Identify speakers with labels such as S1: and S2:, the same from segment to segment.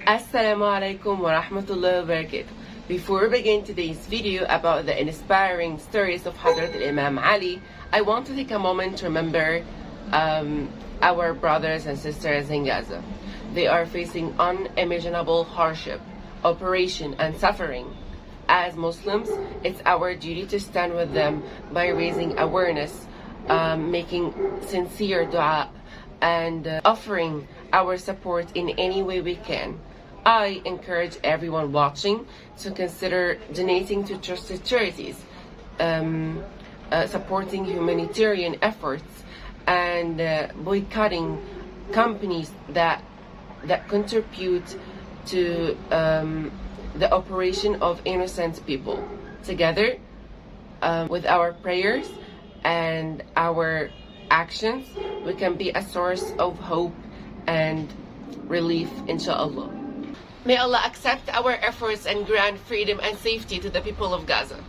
S1: Assalamu alaikum wa rahmatullahi wa barakatuh. Before we begin today's video about the inspiring stories of Hazrat Imam Ali, I want to take a moment to remember our brothers and sisters in Gaza. They are facing unimaginable hardship, oppression, and suffering. As Muslims, it's our duty to stand with them by raising awareness, making sincere dua, and offering our support in any way we can. I encourage everyone watching to consider donating to trusted charities, supporting humanitarian efforts, and boycotting companies that contribute to the operation of innocent people. Together, with our prayers and our actions, we can be a source of hope and relief, inshallah. May Allah accept our efforts and grant freedom and safety to the people of Gaza.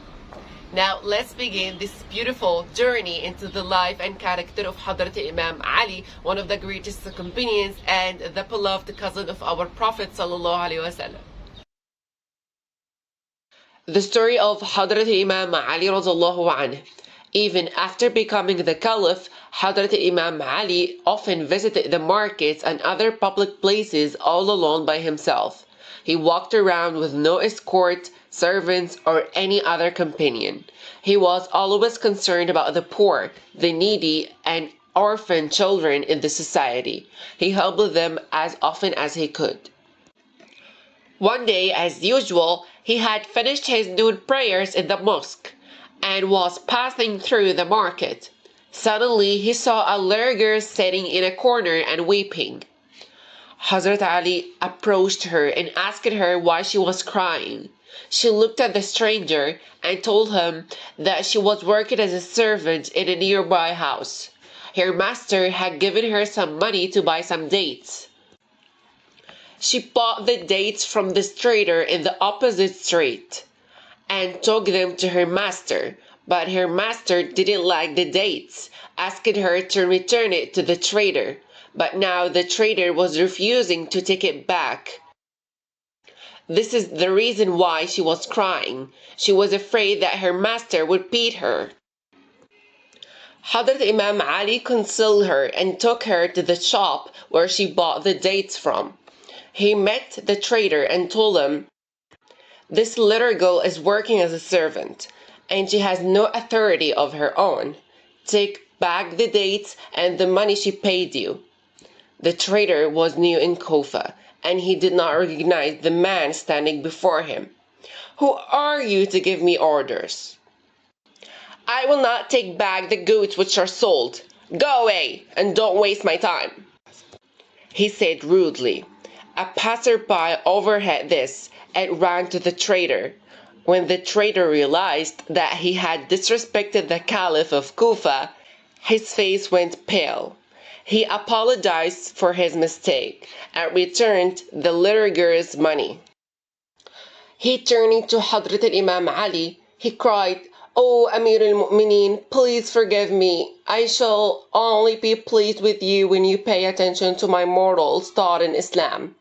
S1: Now let's begin this beautiful journey into the life and character of Hazrat Imam Ali, one of the greatest companions and the beloved cousin of our Prophet sallallahu alaihi wasallam. The story of Hazrat Imam Ali radiyallahu anhu. Even after becoming the Caliph, Hazrat Imam Ali often visited the markets and other public places all alone by himself. He walked around with no escort, servants, or any other companion. He was always concerned about the poor, the needy, and orphan children in the society. He helped them as often as he could. One day, as usual, he had finished his noon prayers in the mosque and was passing through the market. Suddenly, he saw a little girl sitting in a corner and weeping. Hazrat Ali approached her and asked her why she was crying. She looked at the stranger and told him that she was working as a servant in a nearby house. Her master had given her some money to buy some dates. She bought the dates from the trader in the opposite street and took them to her master, but her master didn't like the dates, asking her to return it to the trader. But now the trader was refusing to take it back. This is the reason why she was crying. She was afraid that her master would beat her. Hazrat Imam Ali consoled her and took her to the shop where she bought the dates from. He met the trader and told him, "This little girl is working as a servant, and she has no authority of her own. Take back the dates and the money she paid you." The trader was new in Kufa, and he did not recognize the man standing before him. "Who are you to give me orders?" "I will not take back the goods which are sold. Go away, and don't waste my time," he said rudely. A passerby overheard this and ran to the trader. When the trader realized that he had disrespected the Caliph of Kufa, his face went pale. He apologized for his mistake and returned the little girl's money. He turned to Hazrat Imam Ali. He cried, "Oh Amir al-Mu'mineen, please forgive me. I shall only be pleased with you when you pay attention to my morals taught in Islam."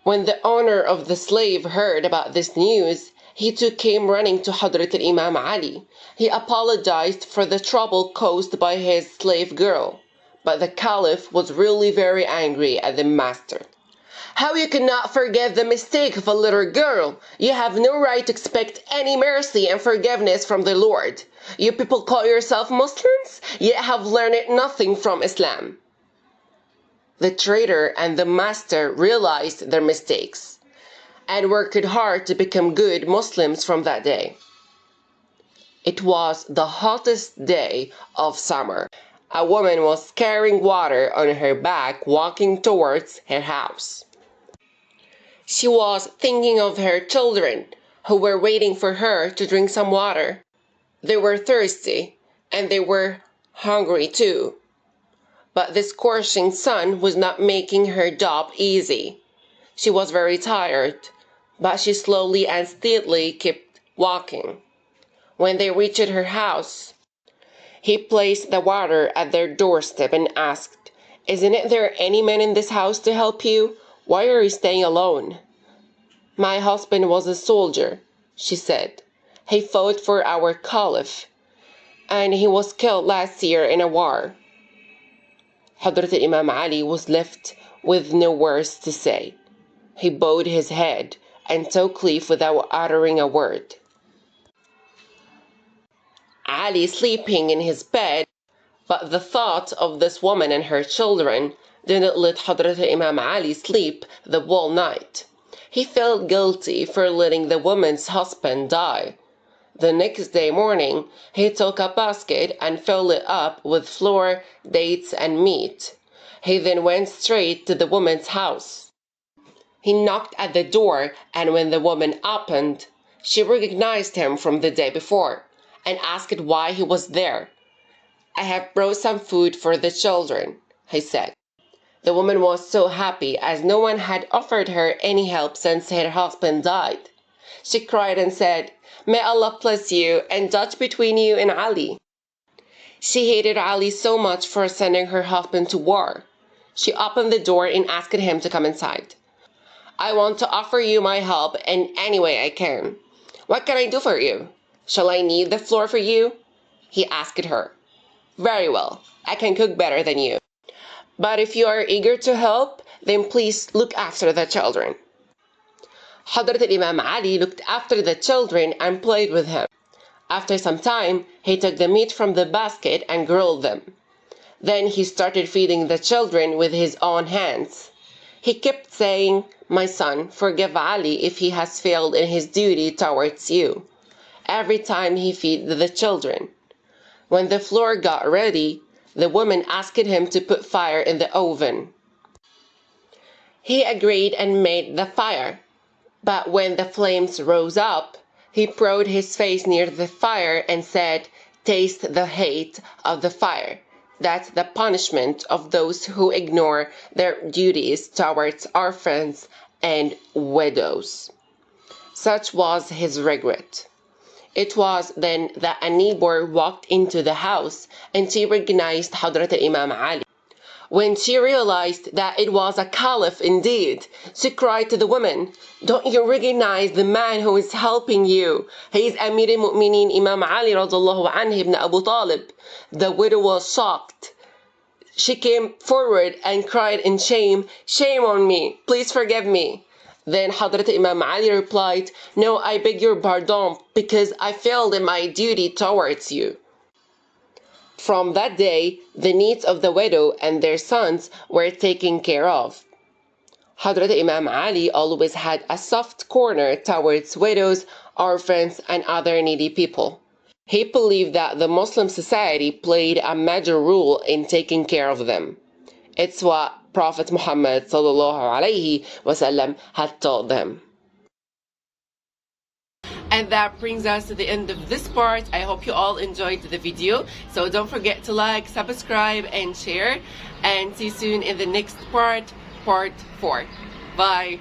S1: When the owner of the slave heard about this news, he too came running to Hazrat Imam Ali. He apologized for the trouble caused by his slave girl. But the Caliph was really very angry at the master. "How you cannot forgive the mistake of a little girl? You have no right to expect any mercy and forgiveness from the Lord. You people call yourself Muslims, yet have learned nothing from Islam." The trader and the master realized their mistakes and worked hard to become good Muslims from that day. It was the hottest day of summer. A woman was carrying water on her back walking towards her house. She was thinking of her children who were waiting for her to drink some water. They were thirsty and they were hungry too. But this scorching sun was not making her job easy. She was very tired, but she slowly and steadily kept walking. When they reached her house, he placed the water at their doorstep and asked, "Isn't there any man in this house to help you? "Why are you staying alone?" "My husband was a soldier," she said. "He fought for our caliph, and he was killed last year in a war." Hazrat Imam Ali was left with no words to say. He bowed his head and took leave without uttering a word. Ali sleeping in his bed, but the thought of this woman and her children didn't let Hazrat Imam Ali sleep the whole night. He felt guilty for letting the woman's husband die. The next day morning, he took a basket and filled it up with flour, dates, and meat. He then went straight to the woman's house. He knocked at the door, and when the woman opened, she recognized him from the day before and asked why he was there. "I have brought some food for the children," he said. The woman was so happy as no one had offered her any help since her husband died. She cried and said, "May Allah bless you and judge between you and Ali." She hated Ali so much for sending her husband to war. She opened the door and asked him to come inside. "I want to offer you my help in any way I can. What can I do for you? Shall I knead the flour for you?" he asked her. "Very well, I can cook better than you. But if you are eager to help, then please look after the children." Hazrat Imam Ali looked after the children and played with him. After some time, he took the meat from the basket and grilled them. Then he started feeding the children with his own hands. He kept saying, "My son, forgive Ali if he has failed in his duty towards you," every time he fed the children. When the flour got ready, the woman asked him to put fire in the oven. He agreed and made the fire. But when the flames rose up, he brought his face near the fire and said, "Taste the hate of the fire. That's the punishment of those who ignore their duties towards orphans and widows." Such was his regret. It was then that a neighbor walked into the house and she recognized Hazrat Imam Ali. When she realized that it was a caliph indeed, she cried to the woman, "Don't you recognize the man who is helping you? He is Amir al-Mu'minin Imam Ali radiallahu anhu ibn Abu Talib." The widow was shocked. She came forward and cried in shame, "Shame on me, please forgive me." Then Hazrat Imam Ali replied, "No, I beg your pardon because I failed in my duty towards you." From that day, the needs of the widow and their sons were taken care of. Hazrat Imam Ali always had a soft corner towards widows, orphans, and other needy people. He believed that the Muslim society played a major role in taking care of them. It's what Prophet Muhammad ﷺ had taught them. And that brings us to the end of this part. I hope you all enjoyed the video. So don't forget to like, subscribe, and share. And see you soon in the next part, part 4. Bye.